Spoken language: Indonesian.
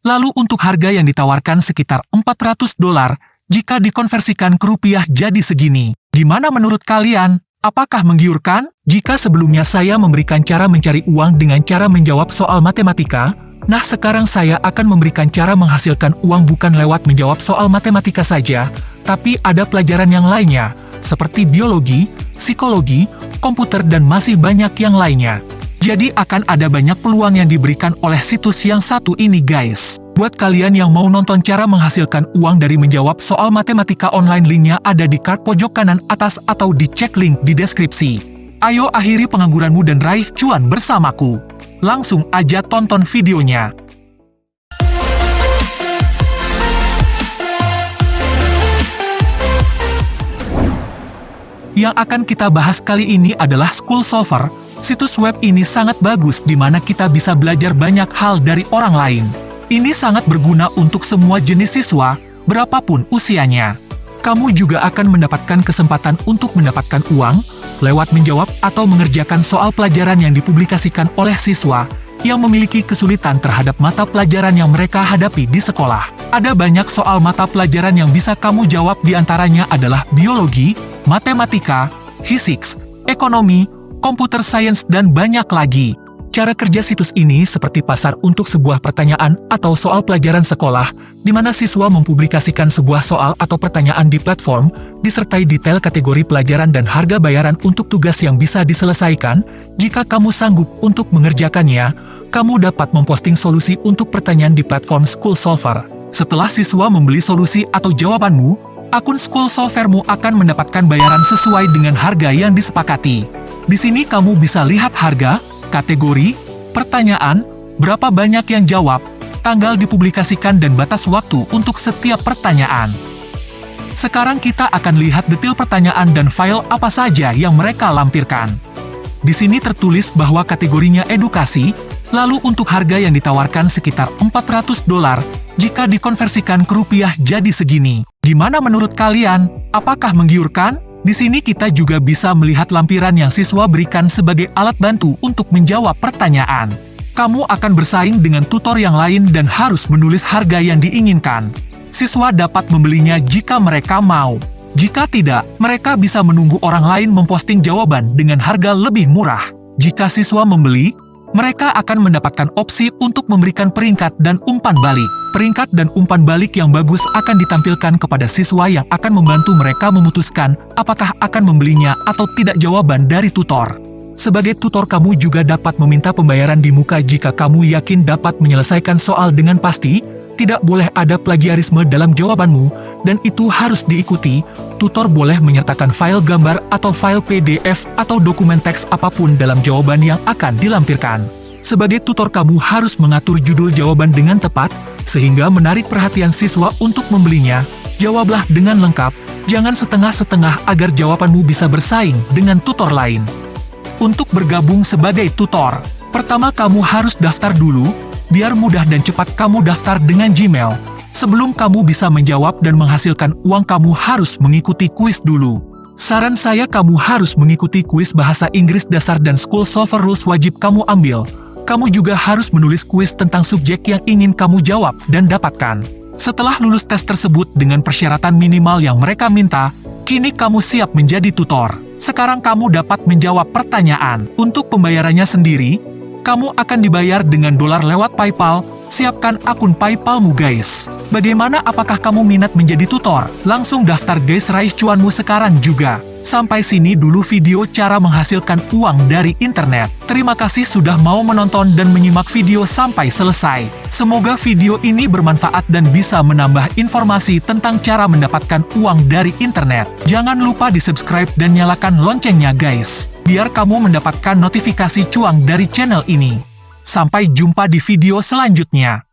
Lalu untuk harga yang ditawarkan sekitar $400, jika dikonversikan ke rupiah jadi segini. Gimana menurut kalian? Apakah menggiurkan? Jika sebelumnya saya memberikan cara mencari uang dengan cara menjawab soal matematika, nah sekarang saya akan memberikan cara menghasilkan uang bukan lewat menjawab soal matematika saja, tapi ada pelajaran yang lainnya, seperti biologi, psikologi, komputer dan masih banyak yang lainnya. Jadi akan ada banyak peluang yang diberikan oleh situs yang satu ini guys. Buat kalian yang mau nonton cara menghasilkan uang dari menjawab soal matematika online, linknya ada di card pojok kanan atas atau dicek link di deskripsi. Ayo akhiri pengangguranmu dan raih cuan bersamaku. Langsung aja tonton videonya. Yang akan kita bahas kali ini adalah School Solver. Situs web ini sangat bagus di mana kita bisa belajar banyak hal dari orang lain. Ini sangat berguna untuk semua jenis siswa, berapapun usianya. Kamu juga akan mendapatkan kesempatan untuk mendapatkan uang lewat menjawab atau mengerjakan soal pelajaran yang dipublikasikan oleh siswa yang memiliki kesulitan terhadap mata pelajaran yang mereka hadapi di sekolah. Ada banyak soal mata pelajaran yang bisa kamu jawab, diantaranya adalah biologi, matematika, fisika, ekonomi, komputer science, dan banyak lagi. Cara kerja situs ini seperti pasar untuk sebuah pertanyaan atau soal pelajaran sekolah, di mana siswa mempublikasikan sebuah soal atau pertanyaan di platform, disertai detail kategori pelajaran dan harga bayaran untuk tugas yang bisa diselesaikan. Jika kamu sanggup untuk mengerjakannya, kamu dapat memposting solusi untuk pertanyaan di platform School Solver. Setelah siswa membeli solusi atau jawabanmu, akun School Solvermu akan mendapatkan bayaran sesuai dengan harga yang disepakati. Di sini kamu bisa lihat harga, kategori, pertanyaan, berapa banyak yang jawab, tanggal dipublikasikan dan batas waktu untuk setiap pertanyaan. Sekarang kita akan lihat detail pertanyaan dan file apa saja yang mereka lampirkan. Di sini tertulis bahwa kategorinya edukasi, lalu untuk harga yang ditawarkan sekitar $400, jika dikonversikan ke rupiah jadi segini. Gimana menurut kalian? Apakah menggiurkan? Di sini kita juga bisa melihat lampiran yang siswa berikan sebagai alat bantu untuk menjawab pertanyaan. Kamu akan bersaing dengan tutor yang lain dan harus menulis harga yang diinginkan. Siswa dapat membelinya jika mereka mau. Jika tidak, mereka bisa menunggu orang lain memposting jawaban dengan harga lebih murah. Jika siswa membeli, mereka akan mendapatkan opsi untuk memberikan peringkat dan umpan balik. Peringkat dan umpan balik yang bagus akan ditampilkan kepada siswa yang akan membantu mereka memutuskan apakah akan membelinya atau tidak jawaban dari tutor. Sebagai tutor, kamu juga dapat meminta pembayaran di muka jika kamu yakin dapat menyelesaikan soal dengan pasti. Tidak boleh ada plagiarisme dalam jawabanmu, dan itu harus diikuti. Tutor boleh menyertakan file gambar atau file PDF atau dokumen teks apapun dalam jawaban yang akan dilampirkan. Sebagai tutor, kamu harus mengatur judul jawaban dengan tepat, sehingga menarik perhatian siswa untuk membelinya. Jawablah dengan lengkap, jangan setengah-setengah agar jawabanmu bisa bersaing dengan tutor lain. Untuk bergabung sebagai tutor, pertama kamu harus daftar dulu. Biar mudah dan cepat, kamu daftar dengan Gmail. Sebelum kamu bisa menjawab dan menghasilkan uang, kamu harus mengikuti kuis dulu. Saran saya, kamu harus mengikuti kuis bahasa Inggris dasar dan School Solver Rules wajib kamu ambil. Kamu juga harus menulis kuis tentang subjek yang ingin kamu jawab dan dapatkan. Setelah lulus tes tersebut dengan persyaratan minimal yang mereka minta, kini kamu siap menjadi tutor. Sekarang kamu dapat menjawab pertanyaan. Untuk pembayarannya sendiri, kamu akan dibayar dengan dolar lewat PayPal. Siapkan akun PayPalmu guys. Bagaimana, apakah kamu minat menjadi tutor? Langsung daftar guys, raih cuanmu sekarang juga. Sampai sini dulu video cara menghasilkan uang dari internet. Terima kasih sudah mau menonton dan menyimak video sampai selesai. Semoga video ini bermanfaat dan bisa menambah informasi tentang cara mendapatkan uang dari internet. Jangan lupa di subscribe dan nyalakan loncengnya guys, biar kamu mendapatkan notifikasi cuan dari channel ini. Sampai jumpa di video selanjutnya.